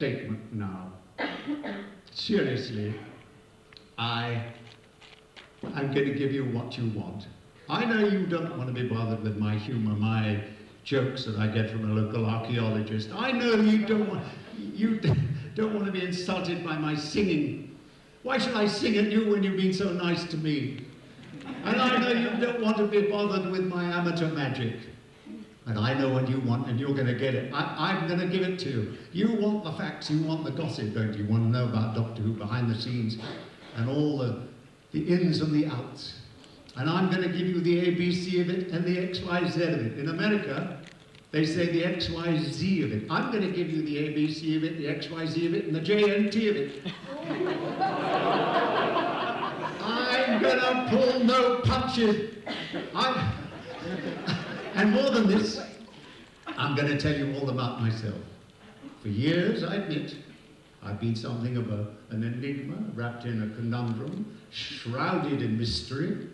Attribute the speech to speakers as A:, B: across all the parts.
A: Statement now. Seriously, I'm going to give you what you want. I know you don't want to be bothered with my humor, my jokes that I get from a local archaeologist. I know you don't want to be insulted by my singing. Why should I sing at you when you've been so nice to me? And I know you don't want to be bothered with my amateur magic. And I know what you want, and you're going to get it. I'm going to give it to you. You want the facts, you want the gossip, don't you? You want to know about Doctor Who behind the scenes and all the ins and the outs. And I'm going to give you the ABC of it and the XYZ of it. In America, they say the XYZ of it. I'm going to give you the ABC of it, the XYZ of it, and the JNT of it. I'm going to pull no punches. And more than this, I'm going to tell you all about myself. For years, I admit, I've been something of an enigma, wrapped in a conundrum, shrouded in mystery.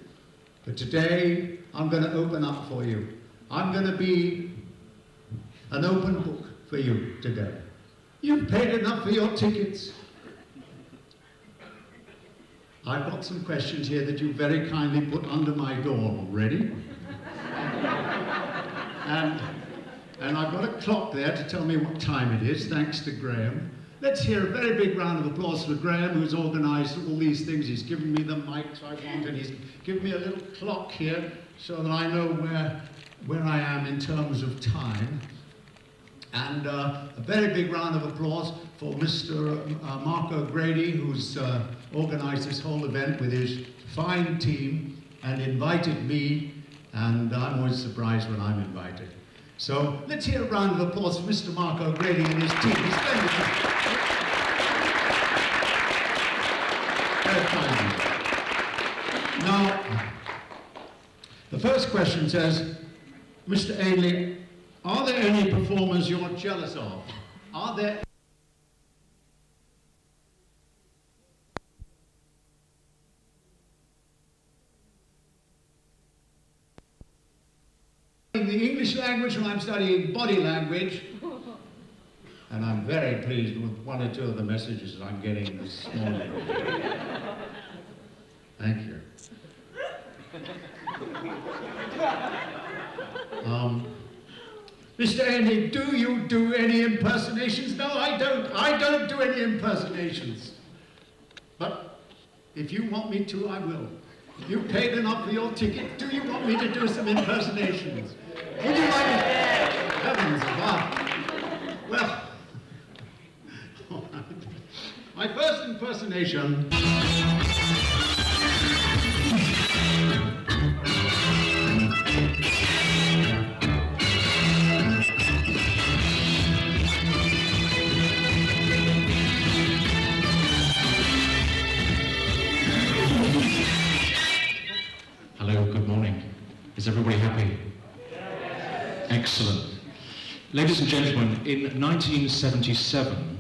A: But today, I'm going to open up for you. I'm going to be an open book for you today. You've paid enough for your tickets. I've got some questions here that you very kindly put under my door. Ready? And I've got a clock there to tell me what time it is, thanks to Graham. Let's hear a very big round of applause for Graham, who's organised all these things. He's given me the mics I want, and he's given me a little clock here so that I know where I am in terms of time. And a very big round of applause for Mr. Mark O'Grady, who's organised this whole event with his fine team and invited me. And I'm always surprised when I'm invited. So let's hear a round of applause for Mr. Mark O'Grady and his team. He's splendid. Very kind. Now, the first question says, Mr. Ainley, are there any performers you're jealous of? Are there the English language when I'm studying body language, and I'm very pleased with one or two of the messages that I'm getting this morning. Thank you. Mr. Andy, do you do any impersonations? No, I don't. I don't do any impersonations. But if you want me to, I will. You paid enough for your ticket. Do you want me to do some impersonations? Would you like me? Heavens above. Well, my first impersonation.
B: Good morning. Is everybody happy? Excellent. Ladies and gentlemen, in 1977,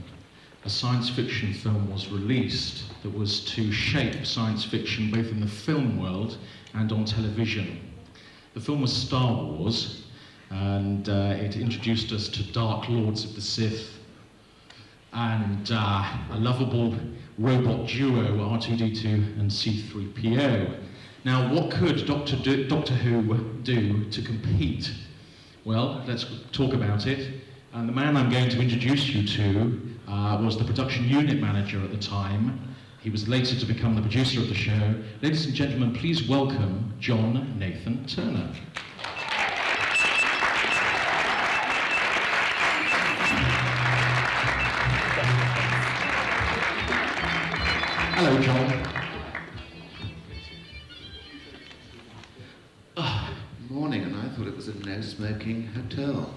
B: a science fiction film was released that was to shape science fiction both in the film world and on television. The film was Star Wars, and it introduced us to Dark Lords of the Sith and a lovable robot duo, R2-D2 and C-3PO. Now, what could Doctor Who do to compete? Well, let's talk about it. And the man I'm going to introduce you to was the production unit manager at the time. He was later to become the producer of the show. Ladies and gentlemen, please welcome John Nathan Turner. Hello, John.
C: Morning, and I thought it was a no-smoking hotel.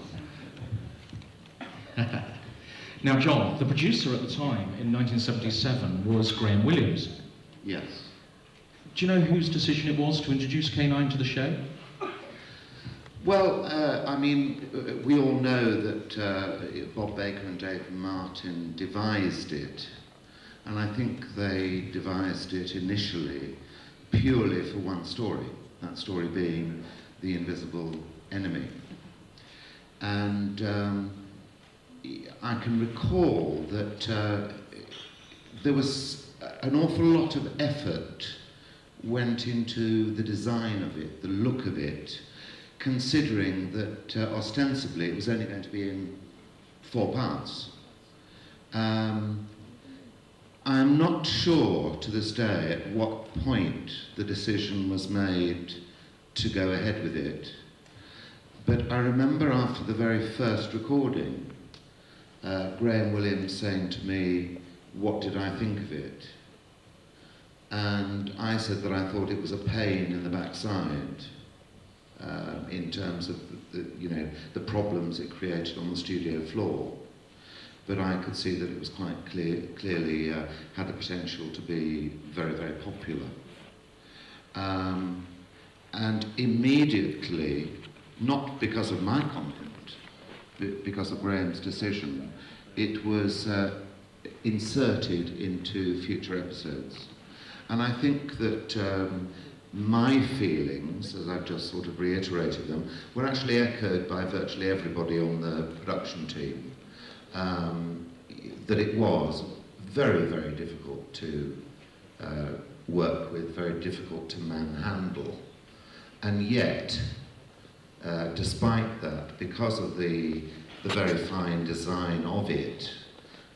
B: Now, John, the producer at the time, in 1977, was Graham Williams.
C: Yes.
B: Do you know whose decision it was to introduce K9 to the show?
C: Well, I mean, we all know that Bob Baker and Dave Martin devised it, and I think they devised it initially purely for one story, that story being The Invisible Enemy. And I can recall that there was an awful lot of effort went into the design of it, the look of it, considering that ostensibly it was only going to be in 4 parts. I'm not sure to this day at what point the decision was made to go ahead with it, but I remember after the very first recording, Graham Williams saying to me, what did I think of it? And I said that I thought it was a pain in the backside in terms of the problems it created on the studio floor. But I could see that it was quite clearly had the potential to be very, very popular. And immediately, not because of my content, but because of Graham's decision, it was inserted into future episodes. And I think that my feelings, as I've just sort of reiterated them, were actually echoed by virtually everybody on the production team. That it was very, very difficult to work with, very difficult to manhandle. And yet, despite that, because of the very fine design of it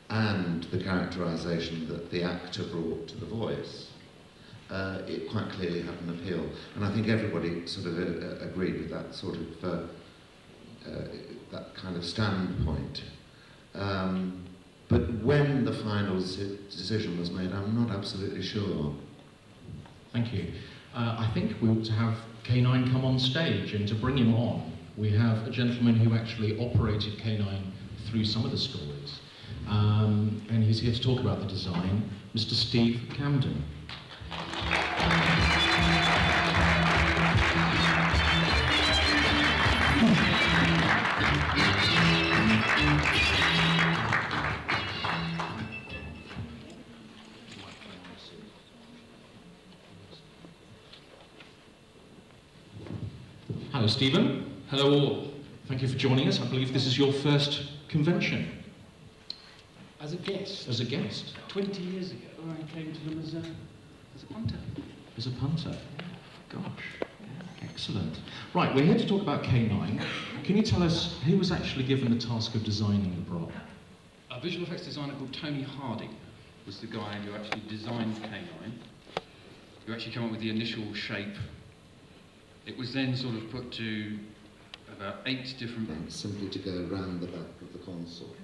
C: and the characterization that the actor brought to the voice, it quite clearly had an appeal. And I think everybody sort of agreed with that sort of, that kind of standpoint. But when the final decision was made, I'm not absolutely sure.
B: Thank you. I think we ought to have K9 come on stage, and to bring him on, we have a gentleman who actually operated K9 through some of the stories. And he's here to talk about the design, Mr. Steve Camden. Hello, Stephen.
D: Hello all.
B: Thank you for joining us. I believe this is your first convention.
D: As a guest.
B: As a guest.
D: 20 years ago, I came to them as a punter.
B: As a punter. Gosh. Excellent. Right, we're here to talk about K9. Can you tell us who was actually given the task of designing the prop?
D: A visual effects designer called Tony Harding was the guy who actually designed K9, who actually came up with the initial shape. It was then sort of put to about 8 different...
C: Simply to go round the back of the console.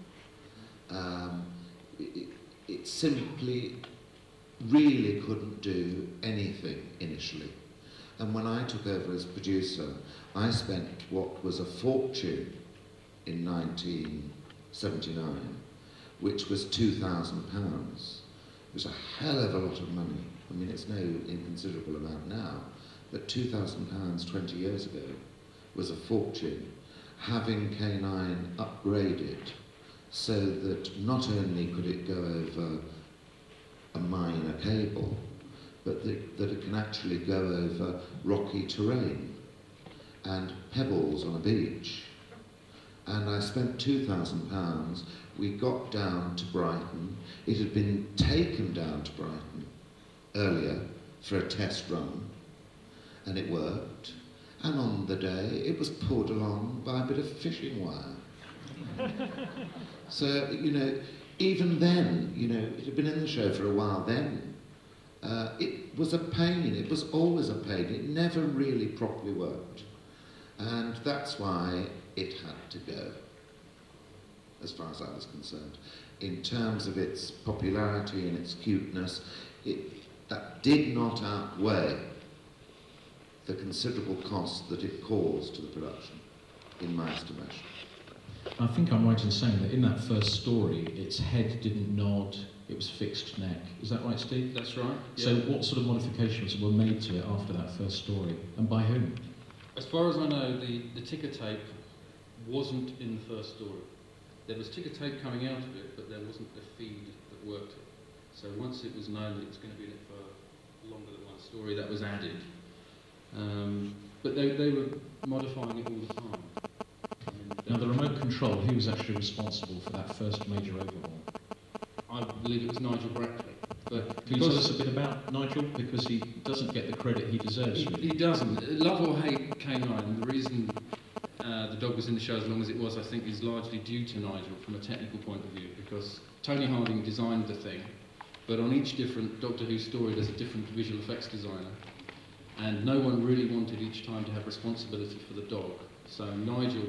C: It simply really couldn't do anything initially. And when I took over as producer, I spent what was a fortune in 1979, which was £2,000. It was a hell of a lot of money. I mean, it's no inconsiderable amount now, but £2,000 20 years ago was a fortune, having K9 upgraded so that not only could it go over a minor cable, but that it can actually go over rocky terrain and pebbles on a beach. And I spent £2,000. We got down to Brighton. It had been taken down to Brighton earlier for a test run, and it worked. And on the day, it was pulled along by a bit of fishing wire. So, even then, it had been in the show for a while then. It was a pain. It was always a pain. It never really properly worked. And that's why it had to go, as far as I was concerned. In terms of its popularity and its cuteness, that did not outweigh the considerable cost that it caused to the production, in my estimation.
B: I think I'm right in saying that in that first story, its head didn't nod, it was fixed neck. Is that right, Steve?
D: That's right.
B: So what sort of modifications were made to it after that first story, and by whom?
D: As far as I know, the ticker tape wasn't in the first story. There was ticker tape coming out of it, but there wasn't a feed that worked it. So once it was known that it was going to be in it for longer than one story, that was added. But they were modifying it all the time.
B: Now the remote control, who was actually responsible for that first major overhaul?
D: I believe it was Nigel Brackley. But
B: Can you tell us a bit about Nigel? Because he doesn't get the credit he deserves.
D: He doesn't. Love or hate K9, the reason the dog was in the show as long as it was, I think, is largely due to Nigel from a technical point of view, because Tony Harding designed the thing, but on each different Doctor Who story there's a different visual effects designer, and no one really wanted each time to have responsibility for the dog. So Nigel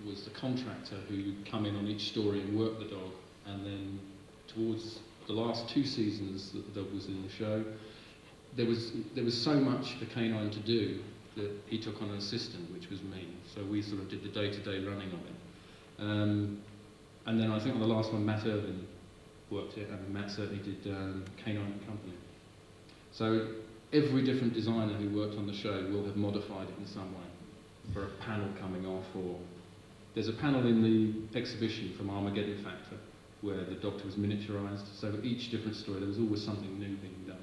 D: was the contractor who would come in on each story and work the dog, and then towards the last 2 seasons that the dog was in the show, there was so much for K9 to do that he took on an assistant, which was me. So we sort of did the day-to-day running of it. And then I think on the last one, Matt Irvin worked it, and Matt certainly did K9 and Company. So every different designer who worked on the show will have modified it in some way, for a panel coming off, or there's a panel in the exhibition from Armageddon Factor where the Doctor was miniaturised. So each different story, there was always something new being done.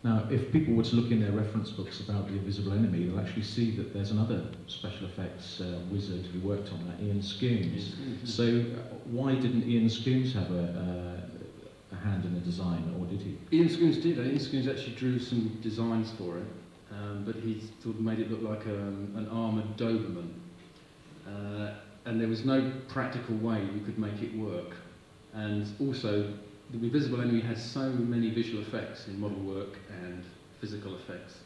B: Now, if people were to look in their reference books about The Invisible Enemy, they'll actually see that there's another special effects wizard who worked on that, Ian Scoones. So why didn't Ian Scoones have a hand in the design, or did he?
D: Ian Scoones did. Ian Scoones actually drew some designs for it, but he sort of made it look like an armoured Doberman. And there was no practical way you could make it work. And also, The Invisible Enemy has so many visual effects in model work and physical effects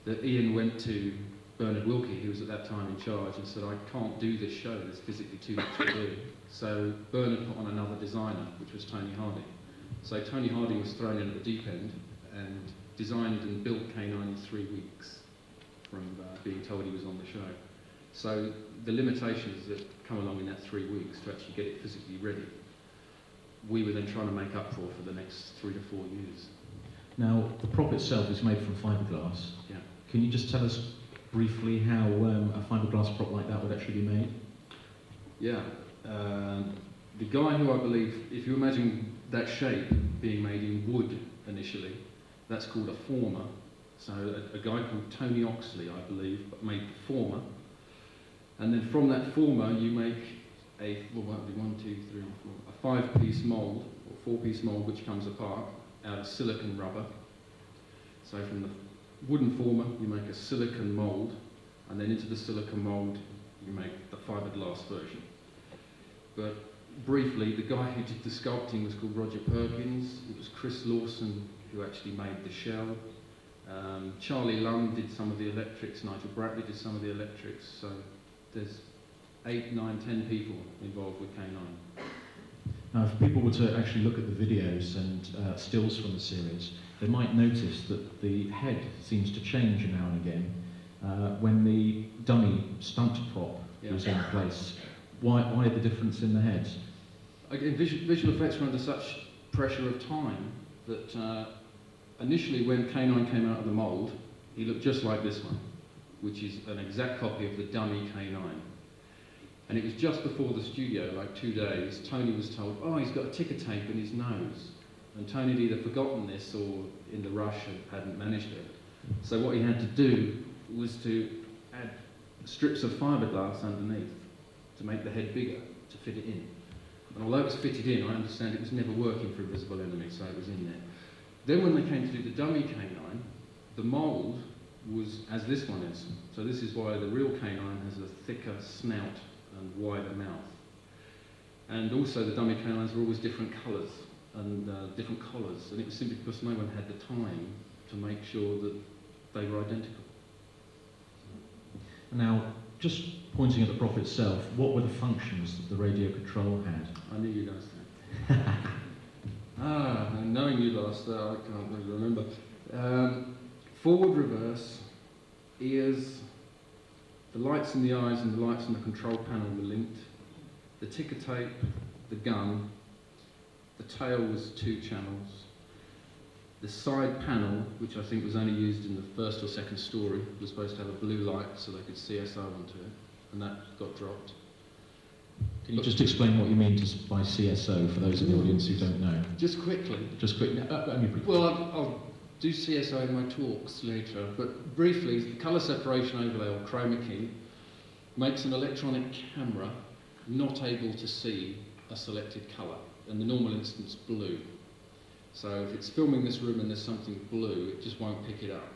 D: that Ian went to Bernard Wilkie, who was at that time in charge, and said, I can't do this show, there's physically too much to do. So Bernard put on another designer, which was Tony Harding. So Tony Harding was thrown in at the deep end and designed and built K9 in 3 weeks from being told he was on the show. So the limitations that come along in that 3 weeks to actually get it physically ready, we were then trying to make up for the next 3 to 4 years.
B: Now, the prop itself is made from fiberglass.
D: Yeah.
B: Can you just tell us briefly how a fiberglass prop like that would actually be made?
D: Yeah. The guy who I believe, if you imagine that shape being made in wood initially, that's called a former. So a guy called Tony Oxley, I believe, made the former. And then from that former, you make a 5-piece mould, or 4-piece mould, which comes apart out of silicon rubber. So from the wooden former, you make a silicon mould, and then into the silicon mould, you make the fiberglass version. But briefly, the guy who did the sculpting was called Roger Perkins. It was Chris Lawson who actually made the shell. Charlie Lund did some of the electrics, Nigel Brackley did some of the electrics. So there's 8, 9, 10 people involved with K9.
B: Now, if people were to actually look at the videos and stills from the series, they might notice that the head seems to change now and again when the dummy stunt prop was in place. Why the difference in the head?
D: Again, visual effects were under such pressure of time that initially when K9 came out of the mould, he looked just like this one, which is an exact copy of the dummy K9. And it was just before the studio, like 2 days, Tony was told, oh, he's got a ticker tape in his nose. And Tony had either forgotten this or in the rush hadn't managed it. So what he had to do was to add strips of fiberglass underneath to make the head bigger, to fit it in. And although it was fitted in, I understand it was never working for Invisible Enemy, so it was in there. Then when they came to do the dummy K9, the mould was as this one is. So this is why the real K9 has a thicker snout and wider mouth. And also the dummy K9s were always different colours and different collars, and it was simply because no one had the time to make sure that they were identical.
B: Now, just pointing at the prop itself, what were the functions that the radio control had?
D: I knew you'd ask that. And knowing you last, I can't really remember. Forward, reverse, ears, the lights in the eyes and the lights on the control panel were linked. The ticker tape, the gun, the tail was 2 channels. The side panel, which I think was only used in the first or second story, was supposed to have a blue light so they could CSO onto it, and that got dropped.
B: Can you just explain what you mean by CSO for those in the audience who don't know?
D: Just quickly.
B: Just quickly.
D: Well, I'll do CSO in my talks later, but briefly, colour separation overlay or chroma key makes an electronic camera not able to see a selected colour, in the normal instance blue. So if it's filming this room and there's something blue, it just won't pick it up.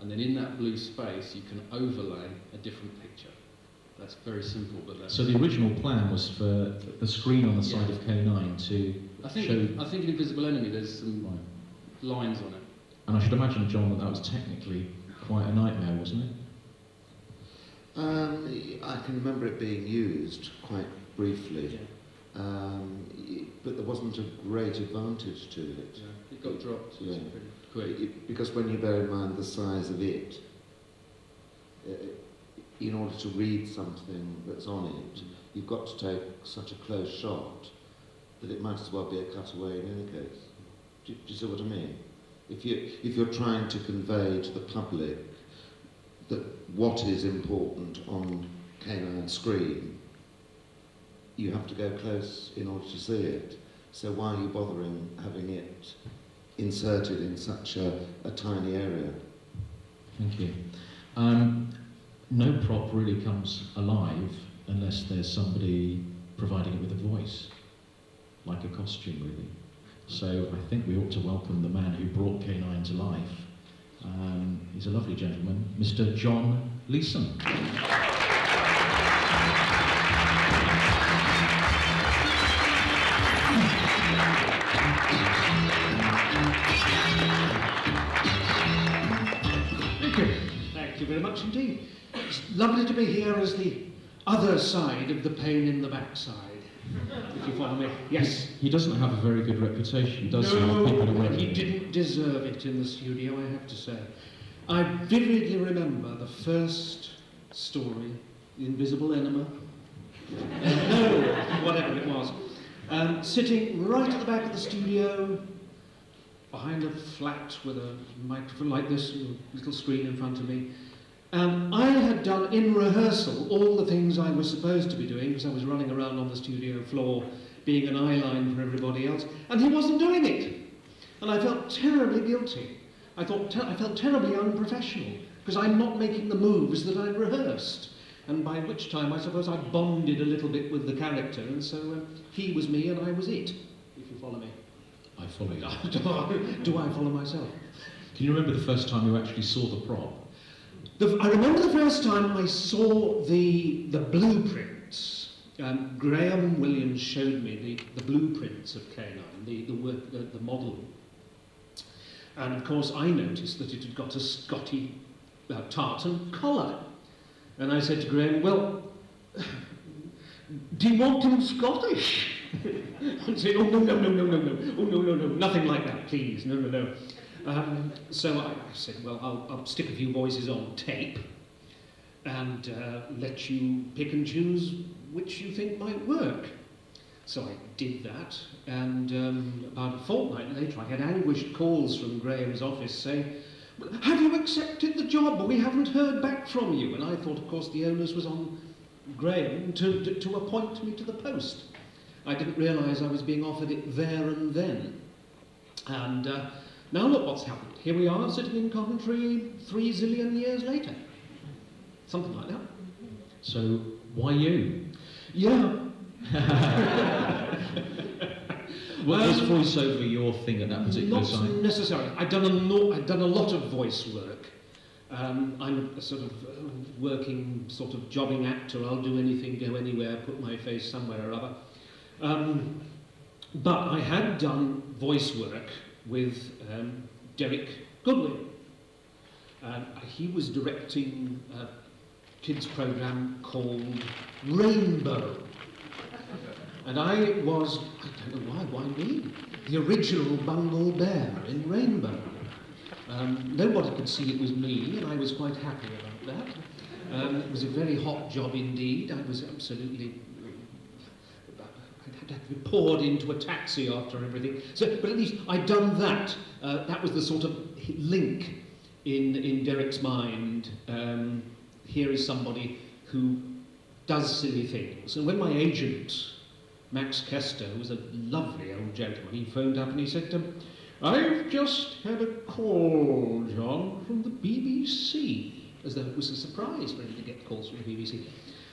D: And then in that blue space, you can overlay a different picture. That's very simple, but that's...
B: So the original plan was for the screen on the side of K9 to
D: I think
B: show...
D: in Invisible Enemy there's some lines on it.
B: And I should imagine, John, that was technically quite a nightmare, wasn't it?
C: I can remember it being used quite briefly,
D: Yeah.
C: but there wasn't a great advantage to it.
D: Yeah. It got dropped
C: Yeah.
D: pretty quick.
C: Because when you bear in mind the size of it, in order to read something that's on it, you've got to take such a close shot that it might as well be a cutaway in any case. Do you see what I mean? If you're trying to convey to the public that what is important on K9 screen, you have to go close in order to see it. So why are you bothering having it inserted in such a tiny area?
B: Thank you. No prop really comes alive unless there's somebody providing it with a voice, like a costume really. So I think we ought to welcome the man who brought K9 to life. He's a lovely gentleman, Mr. John Leeson.
E: Thank you very much indeed. It's lovely to be here as the other side of the pain in the backside, if you follow me. Yes.
B: He doesn't have a very good reputation, does he?
E: No,
B: With people who work
E: he
B: with him?
E: didn't deserve it in the studio, I have to say. I vividly remember the first story, The Invisible Enema. No, whatever it was. Sitting right at the back of the studio, behind a flat with a microphone like this, a little screen in front of me. I had done in rehearsal all the things I was supposed to be doing, because I was running around on the studio floor being an eyeline for everybody else, and he wasn't doing it. And I felt terribly guilty. I felt terribly unprofessional, because I'm not making the moves that I'd rehearsed. And by which time I suppose I bonded a little bit with the character, and so he was me and I was it, if you follow me.
B: I follow you.
E: Do I follow myself?
B: Can you remember the first time you actually saw the prop?
E: I remember the first time I saw the blueprints. Graham Williams showed me the blueprints of K9, the model. And of course I noticed that it had got a Scotty tartan collar. And I said to Graham, well, do you want him Scottish? And say, oh, no, nothing like that, please, no. So I said, well, I'll stick a few voices on tape and let you pick and choose which you think might work. So I did that, and about a fortnight later I had anguished calls from Graham's office saying, have you accepted the job? We haven't heard back from you. And I thought, of course, the onus was on Graham to appoint me to the post. I didn't realise I was being offered it there and then. And now look what's happened. Here we are, sitting in Coventry 3 zillion years later. Something like that.
B: So, why you?
E: Yeah.
B: Was voiceover your thing at that particular
E: Not
B: time?
E: necessarily. I'd done a lot of voice work. I'm a sort of working, sort of jobbing actor. I'll do anything, go anywhere, put my face somewhere or other. But I had done voice work with Derek Goodwin. He was directing a kids' programme called Rainbow. And I was, I don't know why me? The original Bungle Bear in Rainbow. Nobody could see it was me, and I was quite happy about that. It was a very hot job indeed. I was absolutely... I'd have to be poured into a taxi after everything. So, but at least I'd done that. That was the sort of link in Derek's mind. Here is somebody who does silly things. And when my agent, Max Kester, who was a lovely old gentleman, he phoned up and he said, I've just had a call, John, from the BBC, as though it was a surprise for him to get calls from the BBC.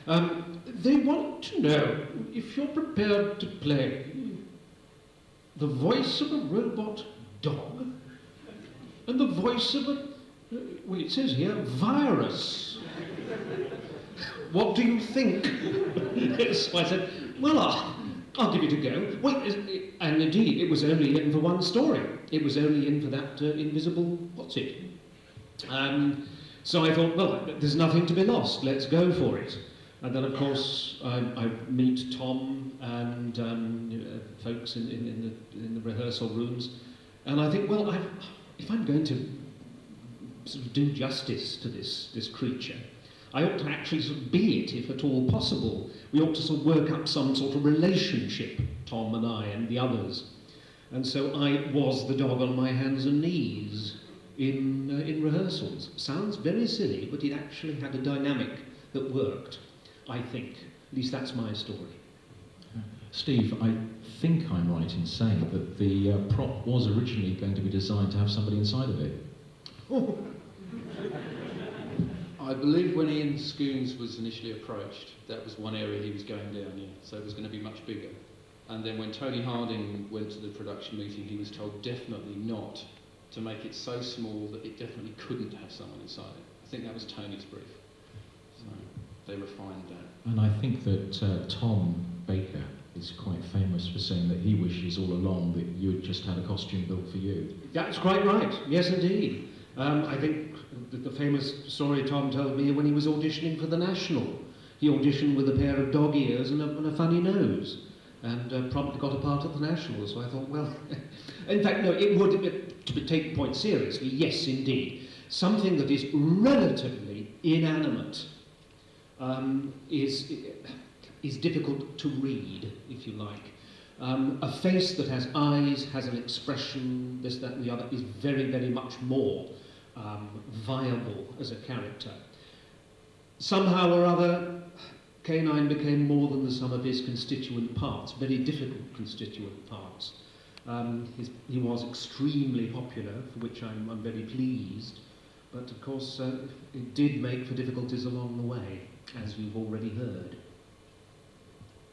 E: They want to know if you're prepared to play the voice of a robot dog and the voice of a, well, it says here, virus. What do you think? So I said, well, I'll give it a go. Well, and indeed, it was only in for one story. It was only in for that invisible what's it. So I thought, well, there's nothing to be lost. Let's go for it. And then, of course, I meet Tom and folks in the rehearsal rooms, and I think, well, if I'm going to sort of do justice to this creature, I ought to actually sort of be it, if at all possible. We ought to sort of work up some sort of relationship, Tom and I and the others. And so I was the dog on my hands and knees in rehearsals. Sounds very silly, but it actually had a dynamic that worked, I think. At least that's my story.
B: Steve, I think I'm right in saying that the prop was originally going to be designed to have somebody inside of it.
E: Oh.
D: I believe when Ian Scoons was initially approached, that was one area he was going down, yeah. So it was going to be much bigger. And then when Tony Harding went to the production meeting, he was told definitely not to make it so small that it definitely couldn't have someone inside it. I think that was Tony's brief. So they refined that.
B: And I think that Tom Baker is quite famous for saying that he wishes all along that you had just had a costume built for you.
E: That's quite right. Yes, indeed. I think the famous story Tom told me when he was auditioning for the National. He auditioned with a pair of dog ears and a funny nose, and promptly got a part at the National. So I thought, well, in fact, no, it would, to take the point seriously, yes, indeed. Something that is relatively inanimate is difficult to read, if you like. A face that has eyes, has an expression, this, that, and the other, is very, very much more viable as a character. Somehow or other, K9 became more than the sum of his constituent parts, very difficult constituent parts. He was extremely popular, for which I'm very pleased, but of course it did make for difficulties along the way, as you've already heard.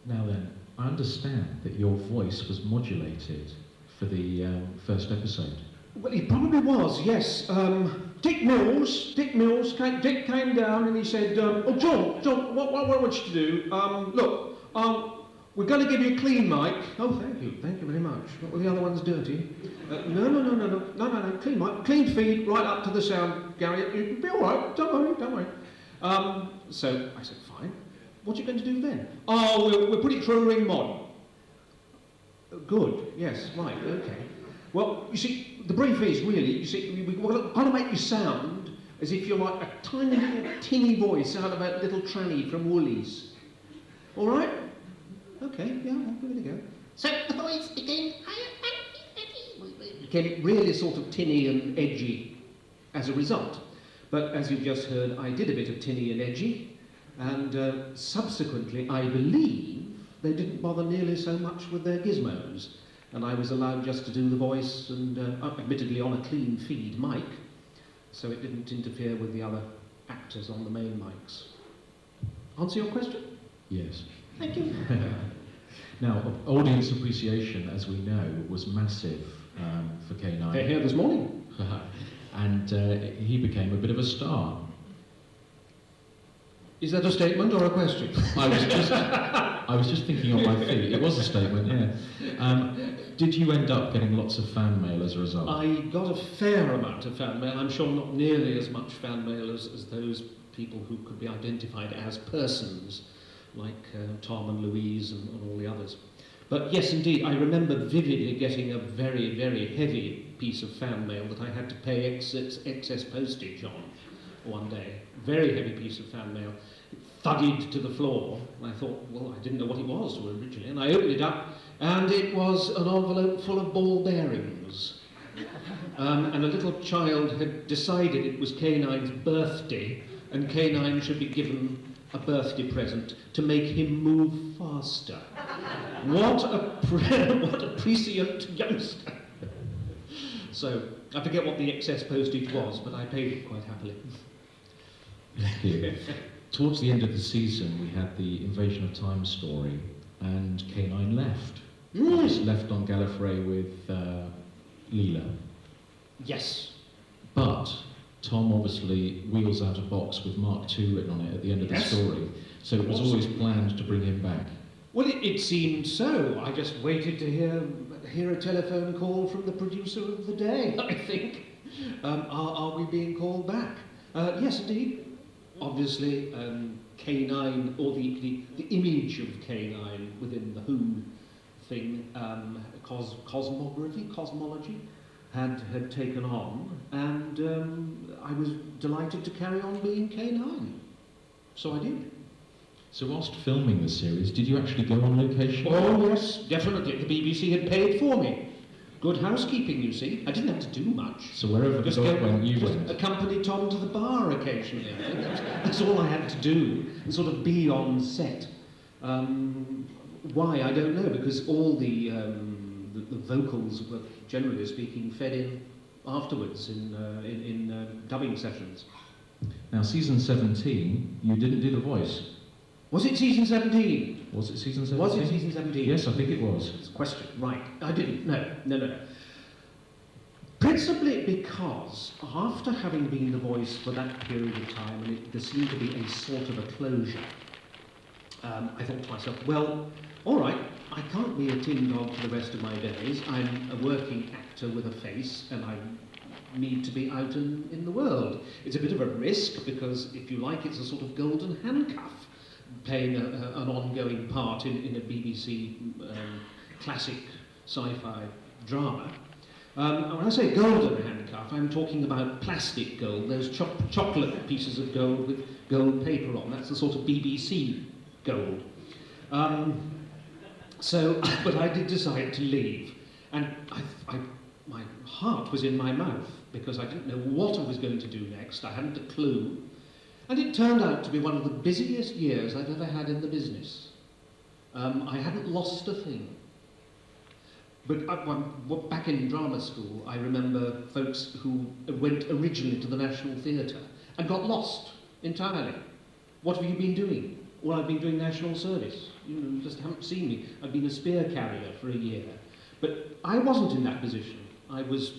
B: Now then, I understand that your voice was modulated for the first episode.
E: Well, it probably was, yes. Dick Mills came down and he said, oh, John, what I want you to do, look, we're going to give you a clean mic. Oh, thank you very much. What were the other ones dirty? No, clean mic, clean feed, right up to the sound, Gary. It'll be all right, don't worry. So I said, fine. What are you going to do then? Oh, we'll put it through a ring mod. Good, yes, right, okay. Well, you see, the brief is really, you see, we've got to make you sound as if you're like a tiny little tinny voice out of a little tranny from Woolies. All right? Okay, yeah, I'll give it a go. So the voice became became really sort of tinny and edgy as a result. But as you've just heard, I did a bit of tinny and edgy, and subsequently, I believe, they didn't bother nearly so much with their gizmos. And I was allowed just to do the voice, and admittedly on a clean feed mic, so it didn't interfere with the other actors on the main mics. Answer your question?
B: Yes.
E: Thank you.
B: Now, audience appreciation, as we know, was massive for K9.
E: They're here this morning.
B: And he became a bit of a star.
E: Is that a statement or a question?
B: I was just thinking on my feet. It was a statement, yeah. Did you end up getting lots of fan mail as a result?
E: I got a fair amount of fan mail. I'm sure not nearly as much fan mail as those people who could be identified as persons, like Tom and Louise and all the others. But yes, indeed, I remember vividly getting a very, very heavy piece of fan mail that I had to pay excess postage on one day. Very heavy piece of fan mail. It thudded to the floor, and I thought, well, I didn't know what it was originally, and I opened it up, and it was an envelope full of ball bearings. And a little child had decided it was K9's birthday, and K9 should be given a birthday present to make him move faster. What a prescient youngster. So, I forget what the excess postage was, but I paid it quite happily.
B: Thank you. towards the end of the season, we had the Invasion of Time story, and K9 left. He was left on Gallifrey with Leela.
E: Yes.
B: But Tom obviously wheels out a box with Mark II written on it at the end of the
E: Yes.
B: story, so it was always planned to bring him back.
E: Well, it seemed so. I just waited to hear a telephone call from the producer of the day, I think. Are we being called back? Yes, indeed. Obviously, K9, or the image of K9 within the Who thing, cosmology, had taken on, and I was delighted to carry on being K9. So I did.
B: So whilst filming the series, did you actually go on location?
E: Oh, yes, definitely. The BBC had paid for me. Good housekeeping, you see. I didn't have to do much.
B: So wherever the dog went, you
E: just
B: went?
E: accompany Tom to the bar occasionally. I think that's all I had to do, and sort of be on set. Why, I don't know, because all the vocals were, generally speaking, fed in afterwards in dubbing sessions.
B: Now, season 17, you didn't do the voice.
E: Was it season 17?
B: Was it season 17?
E: Was it season 17?
B: Yes, I think it was.
E: It's a question. Right. I didn't. No. Principally because after having been the voice for that period of time, and there seemed to be a sort of a closure, I thought to myself, well, all right, I can't be a tin dog for the rest of my days. I'm a working actor with a face, and I need to be out in the world. It's a bit of a risk because, if you like, it's a sort of golden handcuff, playing an ongoing part in a BBC classic sci-fi drama. When I say golden handcuff, I'm talking about plastic gold, those chocolate pieces of gold with gold paper on. That's the sort of BBC gold. But I did decide to leave, and my heart was in my mouth because I didn't know what I was going to do next. I hadn't a clue. And it turned out to be one of the busiest years I've ever had in the business. I hadn't lost a thing. But back in drama school, I remember folks who went originally to the National Theatre and got lost entirely. What have you been doing? Well, I've been doing national service. You just haven't seen me. I've been a spear carrier for a year. But I wasn't in that position. I was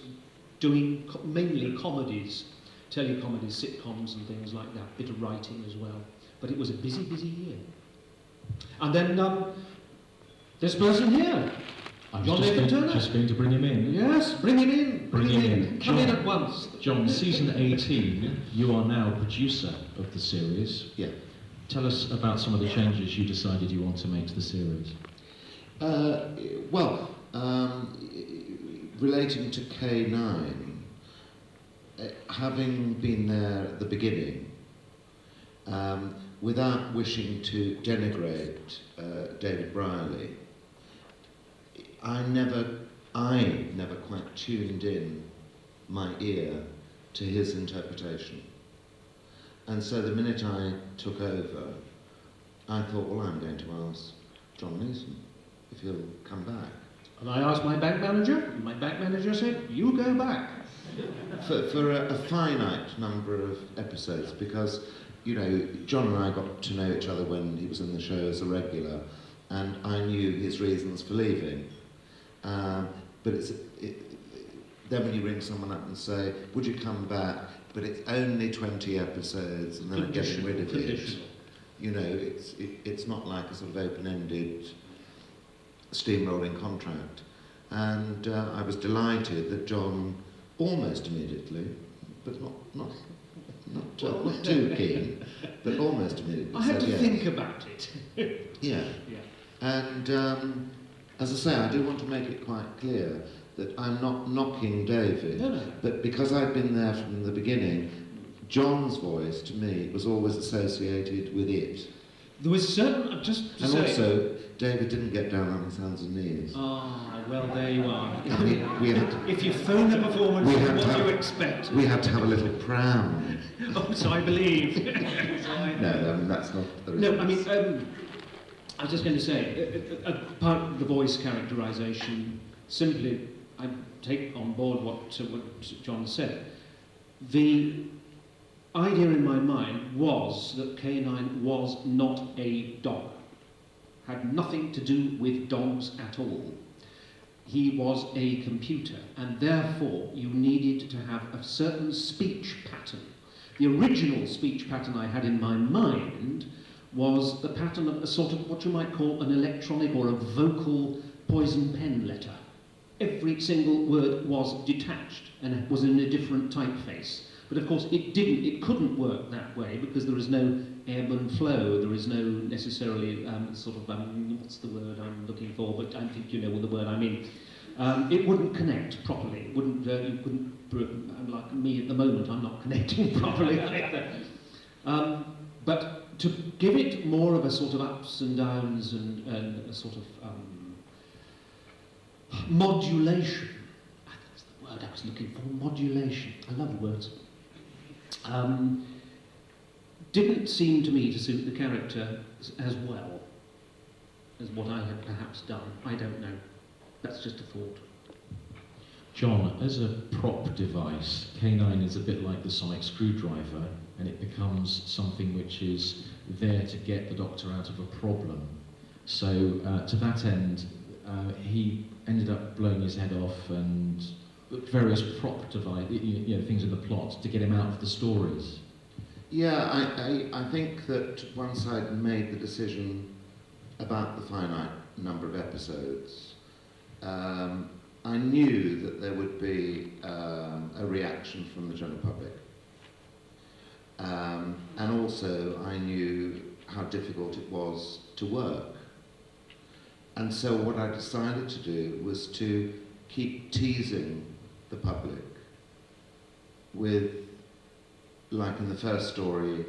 E: doing mainly comedies, telecomedies, sitcoms and things like that, bit of writing as well. But it was a busy, busy year. And then this person here,
B: I
E: John
B: was
E: Nathan Turner.
B: just going to bring him in.
E: Yes, bring him in.
B: Bring him in.
E: Come in at once.
B: John, season 18, you are now producer of the series.
C: Yeah.
B: Tell us about some of the changes you decided you want to make to the series.
C: Relating to K9, having been there at the beginning, without wishing to denigrate David Brierley, I never quite tuned in my ear to his interpretation. And so the minute I took over, I thought, well, I'm going to ask John Neeson if he'll come back.
E: And I asked my bank manager, and my bank manager said, you go back.
C: For a finite number of episodes, because, you know, John and I got to know each other when he was in the show as a regular, and I knew his reasons for leaving. But then when you ring someone up and say, would you come back, but it's only 20 episodes, and then I'm getting rid of it. You know, it's not like a sort of open-ended steamrolling contract. And I was delighted that John almost immediately, but not too keen, but almost immediately
E: I had
C: said
E: to
C: yes.
E: think about it.
C: Yeah. And as I say, I do want to make it quite clear that I'm not knocking David,
E: No.
C: but because I've been there from the beginning, John's voice to me was always associated with it.
E: There was certain, just to
C: And
E: say...
C: also, David didn't get down on his hands and knees.
E: Ah, well, there you are.
C: I mean, we had,
E: If you phone a performance,
C: We had
E: what
C: to
E: do you
C: have-
E: expect?
C: we had to have a little pram.
E: Oh, so I believe.
C: No, I mean, that's not the
E: No,
C: reason.
E: I mean, I was just going to say, part of the voice characterisation, simply, I take on board what John said. The idea in my mind was that K9 was not a dog, had nothing to do with dogs at all. He was a computer, and therefore you needed to have a certain speech pattern. The original speech pattern I had in my mind was the pattern of a sort of what you might call an electronic or a vocal poison pen letter. Every single word was detached and was in a different typeface. But of course it couldn't work that way because there is no ebb and flow, there is no necessarily what's the word I'm looking for, but I think you know what the word I mean. It wouldn't connect properly. It wouldn't, you couldn't, like me at the moment, I'm not connecting properly either. But to give it more of a sort of ups and downs and a sort of modulation, that's the word I was looking for, modulation. I love words. Didn't seem to me to suit the character as well as what I had perhaps done. I don't know. That's just a thought.
B: John, as a prop device, K9 is a bit like the sonic screwdriver, and it becomes something which is there to get the Doctor out of a problem. So to that end, he ended up blowing his head off and various prop device, things in the plot to get him out of the stories.
C: Yeah, I think that once I'd made the decision about the finite number of episodes, I knew that there would be a reaction from the general public. And also I knew how difficult it was to work. And so what I decided to do was to keep teasing the public with, like in the first story,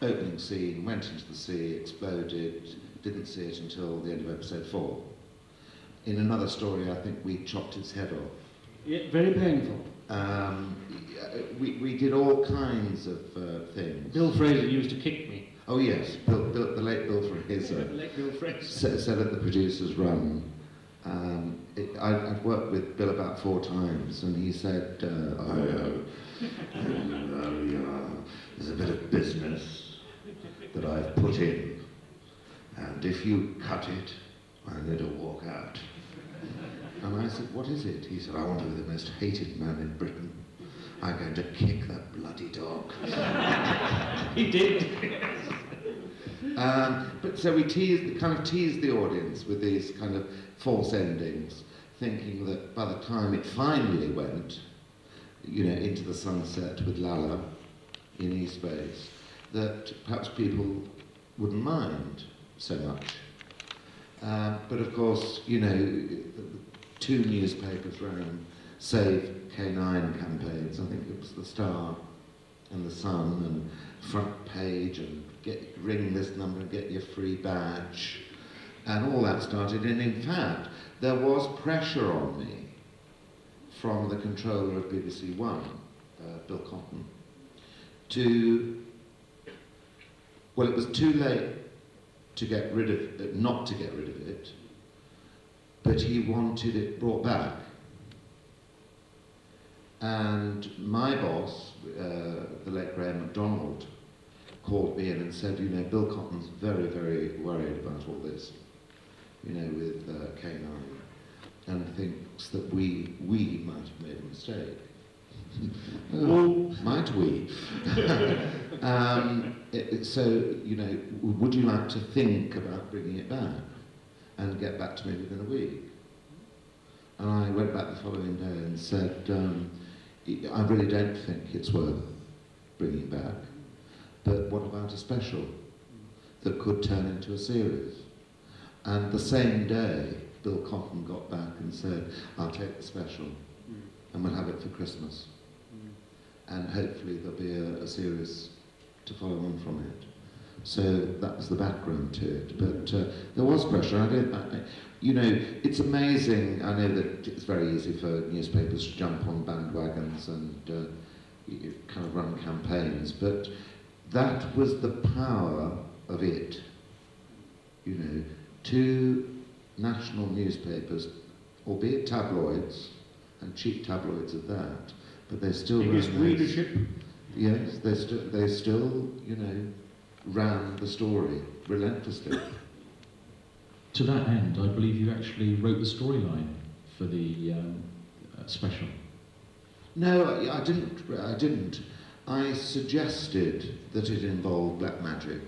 C: opening scene, went into the sea, exploded, didn't see it until the end of episode 4. In another story, I think we chopped its head off.
E: Yeah, very painful.
C: We did all kinds of things.
E: Bill Fraser used to kick me.
C: Oh yes, the late Bill Fraser.
E: The late Bill Fraser.
C: Said at the producer's run, I'd worked with Bill about 4 times, and he said, there's a bit of business that I've put in, and if you cut it, I'm going to walk out. And I said, what is it? He said, I want to be the most hated man in Britain. I'm going to kick that bloody dog.
E: He did.
C: But so we kind of teased the audience with these kind of false endings, thinking that by the time it finally went, into the sunset with Lalla in eSpace, that perhaps people wouldn't mind so much. But of course, 2 newspapers ran Save K9 campaigns. I think it was the Star and the Sun and Front Page and ring this number and get your free badge, and all that started. And in fact, there was pressure on me from the controller of BBC One, Bill Cotton, it was too late to get rid of it, not to get rid of it, but he wanted it brought back. And my boss, the late Graham MacDonald, called me in and said, Bill Cotton's very, very worried about all this, with K9, and thinks that we might have made a mistake. Oh, might we? So, would you like to think about bringing it back and get back to me within a week? And I went back the following day and said, I really don't think it's worth bringing back, but what about a special that could turn into a series? And the same day, Bill Cotton got back and said, I'll take the special and we'll have it for Christmas. And hopefully there'll be a series to follow on from it. So that was the background to it. But there was pressure. It's amazing. I know that it's very easy for newspapers to jump on bandwagons and kind of run campaigns, but that was the power of it. 2 national newspapers, albeit tabloids, and cheap tabloids at that, but they still
E: biggest readership.
C: Yes, they still, you know, ran the story relentlessly.
B: To that end, I believe you actually wrote the storyline for the special.
C: No, I didn't. I suggested that it involved black magic.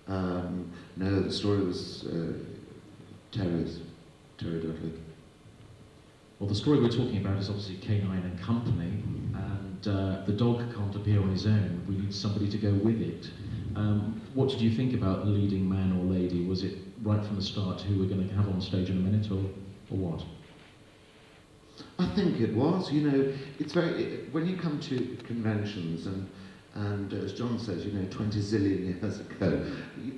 C: No, the story was Terry Dudley.
B: Well, the story we're talking about is obviously K9 and Company, and the dog can't appear on his own. We need somebody to go with it. What did you think about the leading man or lady? Was it right from the start who we're going to have on stage in a minute, or what?
C: I think it was. You know, it's when you come to conventions and as John says, you know, 20 zillion years ago,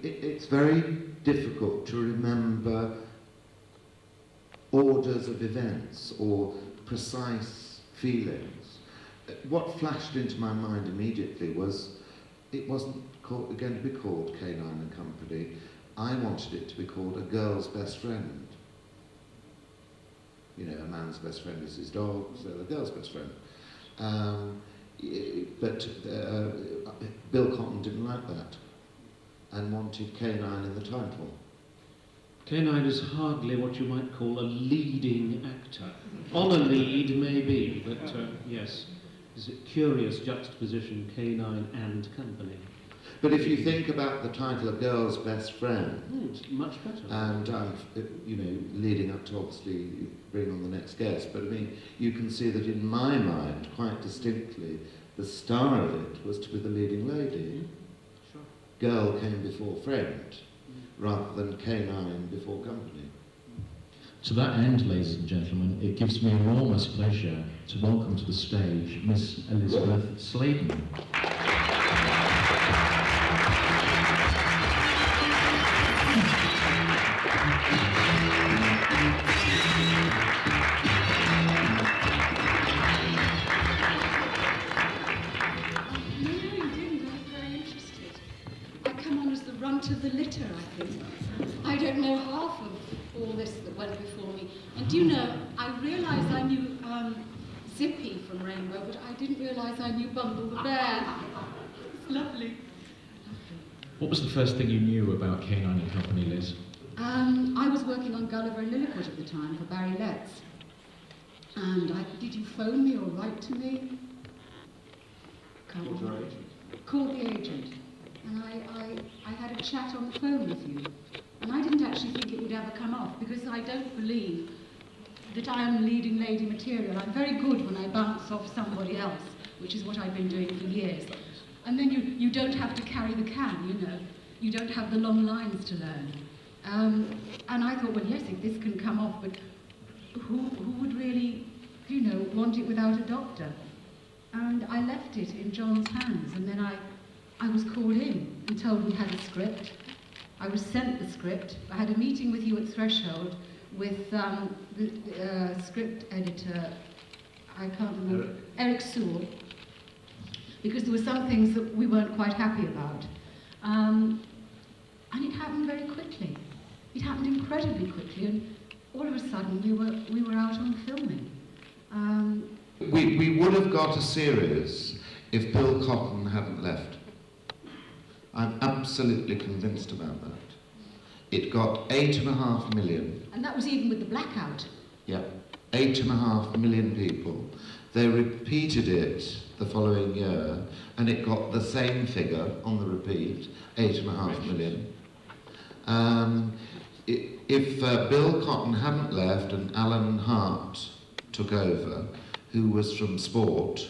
C: it's very difficult to remember orders of events or precise feelings. What flashed into my mind immediately was it wasn't going to be called K9 and Company. I wanted it to be called A Girl's Best Friend. You know, a man's best friend is his dog, so the girl's best friend. But Bill Cotton didn't like that and wanted K9 in the title.
E: K9 is hardly what you might call a leading actor. On a lead, maybe, but yes, it's a curious juxtaposition, K9 and Company.
C: But if you think about the title, A Girl's Best Friend,
E: It's much better.
C: and you know, leading up to obviously bring on the next guest, but I mean, you can see that in my mind, quite distinctly, the star of it was to be the leading lady.
E: Sure.
C: Girl came before friend, rather than K9 before Company.
B: To that end, ladies and gentlemen, it gives me enormous pleasure to welcome to the stage Miss Elizabeth Sladen.
F: Of the litter, I think. I don't know half of all this that went before me. And do you know, I realised I knew Zippy from Rainbow, but I didn't realise I knew Bumble the Bear. It's lovely.
B: What was the first thing you knew about K9 and Company, Liz?
F: I was working on Gulliver and Lilliput at the time for Barry Letts. And did you phone me or write to me? Can't remember. Called the agent. And I had a chat on the phone with you. And I didn't actually think it would ever come off, because I don't believe that I am leading lady material. I'm very good when I bounce off somebody else, which is what I've been doing for years. And then you don't have to carry the can, you know. You don't have the long lines to learn. And I thought, well, yes, if this can come off, but who would really, you know, want it without a doctor? And I left it in John's hands, and then I was called in and told we had a script. I was sent the script. I had a meeting with you at Threshold with the script editor, I can't remember, Eric Sewell, because there were some things that we weren't quite happy about. And it happened very quickly. It happened incredibly quickly, and all of a sudden we were out on filming.
C: We would have got a series if Bill Cotton hadn't left. I'm absolutely convinced about that. It got 8.5 million.
F: And that was even with the blackout.
C: Yeah, 8.5 million people. They repeated it the following year, and it got the same figure on the repeat, 8.5 million. If Bill Cotton hadn't left and Alan Hart took over, who was from Sport,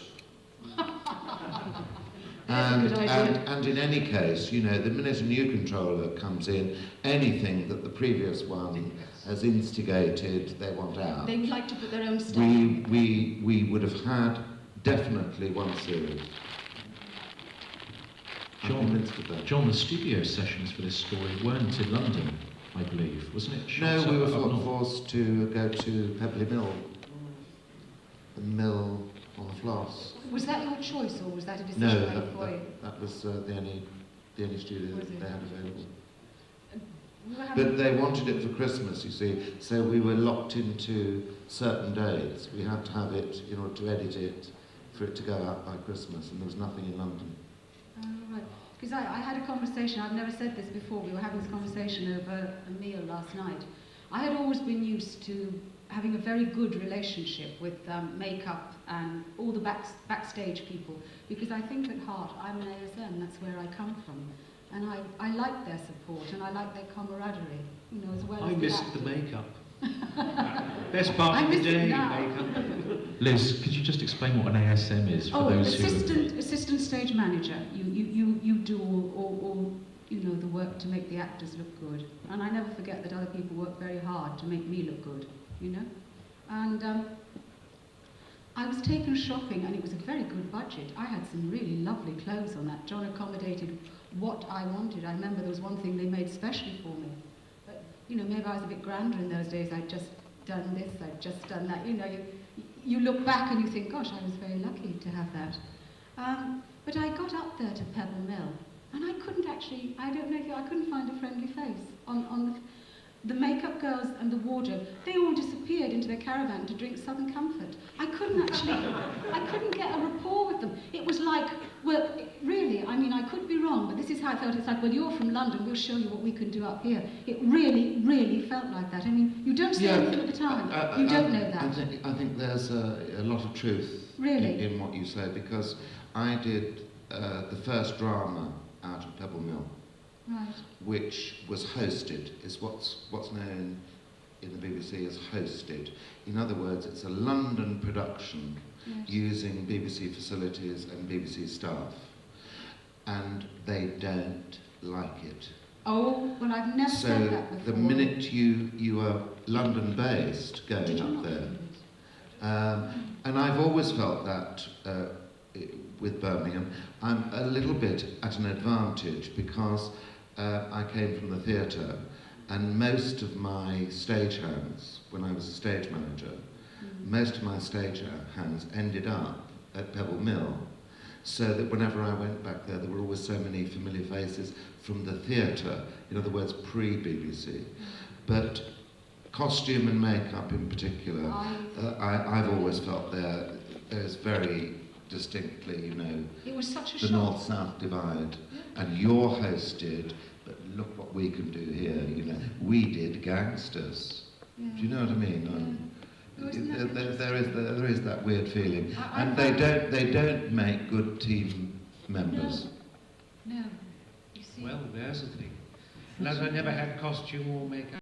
C: and in any case, you know, the minute a new controller comes in, anything that the previous one has instigated, they want out.
F: They would like to put their own stuff.
C: We would have had definitely one series.
B: John, the studio sessions for this story weren't in London, I believe, wasn't it?
C: No, we were forced to go to Pebley Mill, the mill on the Floss.
F: Was that your choice, or was that a decision made for you?
C: That was the only studio that they had available.
F: We
C: But they wanted it for Christmas, you see, so we were locked into certain dates. We had to have it in order to edit it for it to go out by Christmas, and there was nothing in London.
F: Oh, right. Because I had a conversation, I've never said this before, we were having this conversation over a meal last night. I had always been used to having a very good relationship with makeup and all the backstage people, because I think at heart I'm an ASM, that's where I come from. And I like their support and I like their camaraderie, you know, as well as
E: I missed
F: acting.
E: the makeup. Best part
F: I
E: of the
F: miss it
E: day,
F: now.
E: makeup.
B: Liz, could you just explain what an ASM is for
F: Oh,
B: those who...
F: assistant stage manager. You do all you know, the work to make the actors look good. And I never forget that other people work very hard to make me look good, you know. And I was taken shopping, and it was a very good budget. I had some really lovely clothes on that. John accommodated what I wanted. I remember there was one thing they made specially for me. But, you know, maybe I was a bit grander in those days. I'd just done this, I'd just done that. You know, you look back and you think, gosh, I was very lucky to have that. But I got up there to Pebble Mill, and I couldn't actually, I don't know if I couldn't find a friendly face on the makeup girls and the wardrobe. They all disappeared into their caravan to drink Southern Comfort. I couldn't get a rapport with them. It was like, well, really, I mean, I could be wrong, but this is how I felt. It's like, well, you're from London, we'll show you what we can do up here. It really, really felt like that. I mean, you don't say anything at the time. You don't know that.
C: I think there's a lot of truth
F: Really?
C: in what you say, because I did the first drama out of Pebble Mill,
F: Right.
C: which was hosted, is what's known in the BBC as hosted. In other words, it's a London production
F: Yes.
C: using BBC facilities and BBC staff, and they don't like it.
F: Oh, well, I've never
C: So
F: said that before.
C: the minute you are London-based going
F: Did you
C: up
F: not
C: there,
F: do it?
C: and I've always felt that with Birmingham, I'm a little bit at an advantage because I came from the theatre, and most of my stagehands, when I was a stage manager, most of my stagehands ended up at Pebble Mill, so that whenever I went back there were always so many familiar faces from the theatre, in other words, pre-BBC. But costume and makeup in particular, I've always felt there's very distinctly, you know,
F: It was such a
C: the
F: shock.
C: north-south divide, and you're hosted, but look what we can do here, you know. We did Gangsters.
F: Yeah.
C: Do you know what I mean?
F: Oh, isn't that
C: There is that weird feeling,
F: I
C: and they don't make good team members.
F: No. You see?
E: Well, there's the thing. And as I never had costume or makeup,